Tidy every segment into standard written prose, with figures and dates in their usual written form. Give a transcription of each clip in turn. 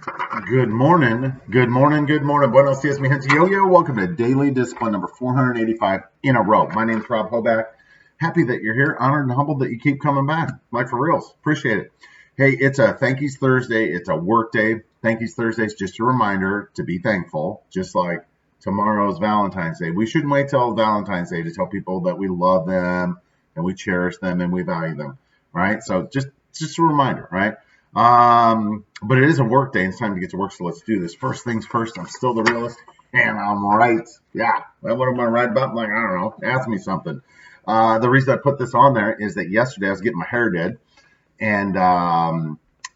Good morning, good morning, good morning. Buenos dias, mi gente. Yo. Welcome to Daily Discipline number 485 in a row. My name's Rob Hoback. Happy that you're here. Honored and humbled that you keep coming back. Like for reals. Appreciate it. Hey, it's a Thankies Thursday. It's a work day. Thankies Thursday is just a reminder to be thankful, just like tomorrow's Valentine's Day. We shouldn't wait till Valentine's Day to tell people that we love them and we cherish them and we value them, right? So just a reminder, right? But it is a work day. It's time to get to work, so let's do this. First things first, I'm still the realist, and I'm right. Yeah. What am I right about? I'm like, I don't know. Ask me something. The reason I put this on there is that yesterday I was getting my hair did, and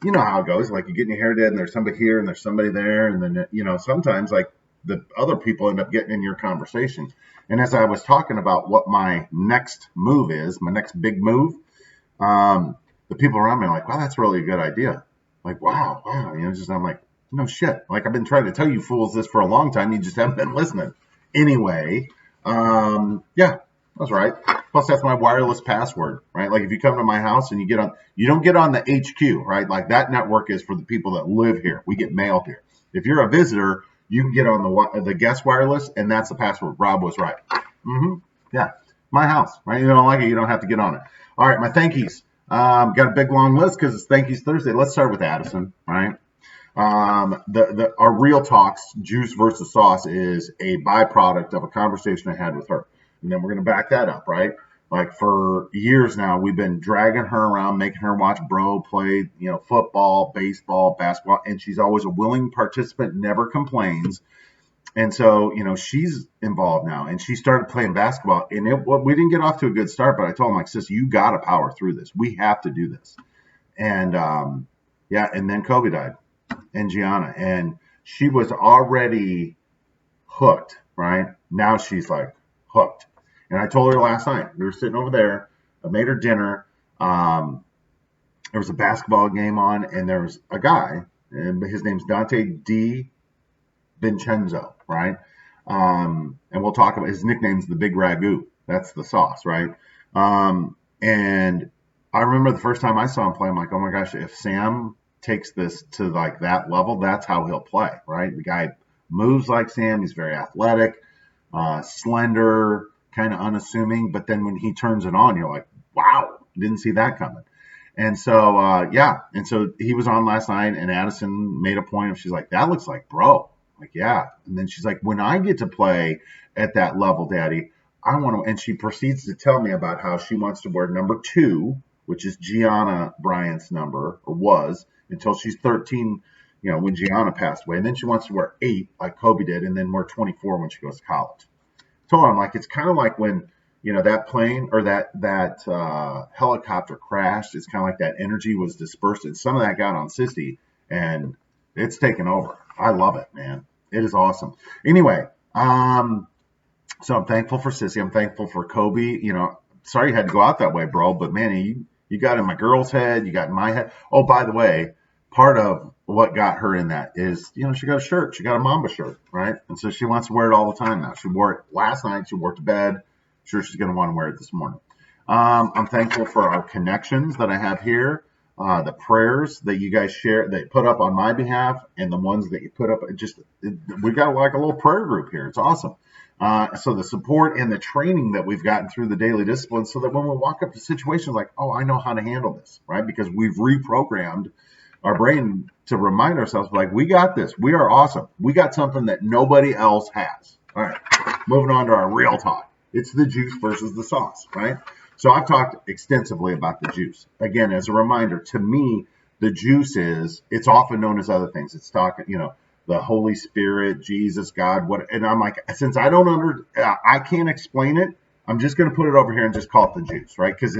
you know how it goes. Like, you're getting your hair did, and there's somebody here, and there's somebody there, and then, sometimes, like, the other people end up getting in your conversation. And as I was talking about what my next move is, my next big move, the people around me are like, wow, that's really a good idea. Like, wow. I'm like, no shit. Like, I've been trying to tell you fools this for a long time. You just haven't been listening. Anyway, yeah, that's right. Plus, that's my wireless password, right? Like, if you come to my house and you don't get on the HQ, right? Like, that network is for the people that live here. We get mail here. If you're a visitor, you can get on the guest wireless, and that's the password. Rob was right. Yeah, my house, right? You don't like it, you don't have to get on it. All right, my thankies. Got a big long list because it's Thankies Thursday. Let's start with Addison, right? Our Real Talks juice versus sauce is a byproduct of a conversation I had with her, and then we're going to back that up, right? Like, for years now, we've been dragging her around, making her watch bro play, football, baseball, basketball, and she's always a willing participant, never complains. And so, she's involved now, and she started playing basketball, and we didn't get off to a good start, but I told him, like, sis, you got to power through this. We have to do this. And, yeah, and then Kobe died, and Gianna, and she was already hooked, right? Now she's, like, hooked. And I told her last night, we were sitting over there, I made her dinner, there was a basketball game on, and there was a guy, and his name's Dante D. Vincenzo, right? And we'll talk about his nickname's the Big Ragu. That's the sauce, right? And I remember the first time I saw him play, I'm like, oh my gosh, if Sam takes this to like that level, that's how he'll play, right? The guy moves like Sam. He's very athletic, slender, kind of unassuming. But then when he turns it on, you're like, wow, didn't see that coming. And so, yeah. And so he was on last night, and Addison made a point of, she's like, that looks like bro. Like, yeah. And then she's like, when I get to play at that level, Daddy, I want to. And she proceeds to tell me about how she wants to wear number 2, which is Gianna Bryant's number, or was, until she's 13, when Gianna passed away. And then she wants to wear 8, like Kobe did, and then wear 24 when she goes to college. Told her, I'm like, it's kind of like when, that plane or that helicopter crashed. It's kind of like that energy was dispersed, and some of that got on Sissy, and it's taken over. I love it, man. It is awesome. Anyway, so I'm thankful for Sissy. I'm thankful for Kobe. Sorry you had to go out that way, bro, but man, you got in my girl's head. You got in my head. Oh, by the way, part of what got her in that is, she got a shirt. She got a Mamba shirt, right? And so she wants to wear it all the time now. She wore it last night. She wore it to bed. I'm sure she's going to want to wear it this morning. I'm thankful for our connections that I have here. The prayers that you guys share, that you put up on my behalf, and the ones that you put up, we've got like a little prayer group here. It's awesome. So the support and the training that we've gotten through the daily discipline, so that when we walk up to situations like, oh, I know how to handle this, right? Because we've reprogrammed our brain to remind ourselves, like, we got this. We are awesome. We got something that nobody else has. All right, moving on to our real talk. It's the juice versus the sauce, right? So I've talked extensively about the juice. Again, as a reminder, to me, the juice it's often known as other things. It's talking, the Holy Spirit, Jesus, God, what, and I'm like, since I I can't explain it, I'm just going to put it over here and just call it the juice, right? Because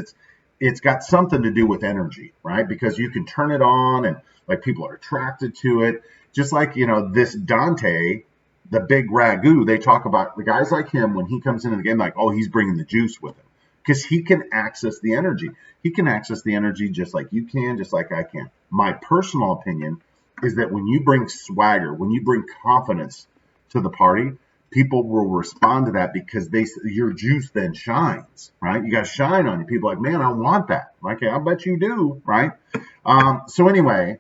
it's got something to do with energy, right? Because you can turn it on, and like, people are attracted to it. Just like, this Dante, the Big Ragu, they talk about the guys like him, when he comes into the game, like, oh, he's bringing the juice with him. Because he can access the energy. He can access the energy just like you can, just like I can. My personal opinion is that when you bring swagger, when you bring confidence to the party, people will respond to that, because your juice then shines, right? You got to shine on you. People are like, man, I want that. Like, I bet you do, right? So anyway,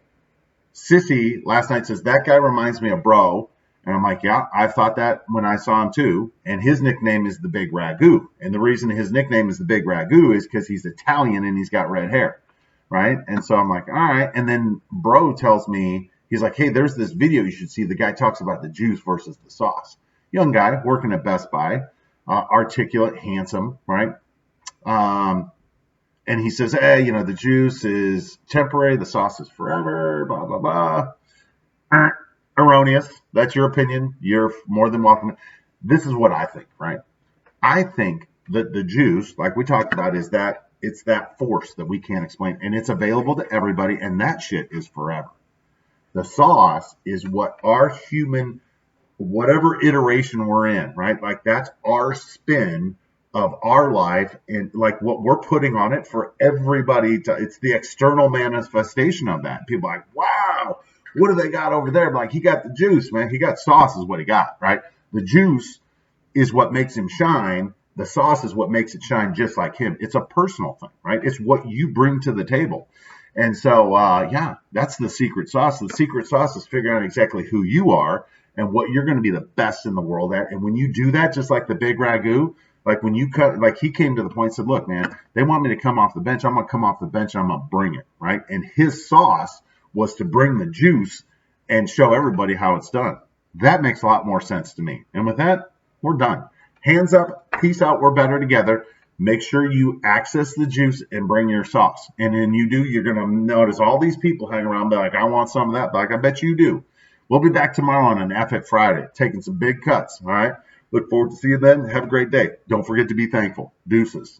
Sissy last night says, that guy reminds me of Bro. And I'm like, yeah, I thought that when I saw him too. And his nickname is the Big Ragu. And the reason his nickname is the Big Ragu is because he's Italian and he's got red hair. Right. And so I'm like, all right. And then Bro tells me, he's like, hey, there's this video you should see. The guy talks about the juice versus the sauce. Young guy working at Best Buy, articulate, handsome, right? And he says, hey, you know, the juice is temporary, the sauce is forever, blah, blah, blah. Erroneous. That's your opinion. You're more than welcome. This is what I think, right? I think that the juice, like we talked about, is that it's that force that we can't explain. And it's available to everybody, and that shit is forever. The sauce is what our human, whatever iteration we're in, right? Like that's our spin of our life and like what we're putting on it for everybody to, it's the external manifestation of that. People are like, wow, what do they got over there? I'm like, he got the juice, man. He got sauce is what he got, right? The juice is what makes him shine. The sauce is what makes it shine just like him. It's a personal thing, right? It's what you bring to the table. And so, yeah, that's the secret sauce. The secret sauce is figuring out exactly who you are and what you're going to be the best in the world at. And when you do that, just like the Big Ragu, like when you cut, like he came to the point and said, look, man, they want me to come off the bench. I'm going to come off the bench and I'm going to bring it, right? And his sauce was to bring the juice and show everybody how it's done. That makes a lot more sense to me. And with that, we're done. Hands up, peace out, we're better together. Make sure you access the juice and bring your sauce. And then you do, you're going to notice all these people hanging around, be like, I want some of that. Like, I bet you do. We'll be back tomorrow on an Epic Friday, taking some big cuts. All right. Look forward to seeing you then. Have a great day. Don't forget to be thankful. Deuces.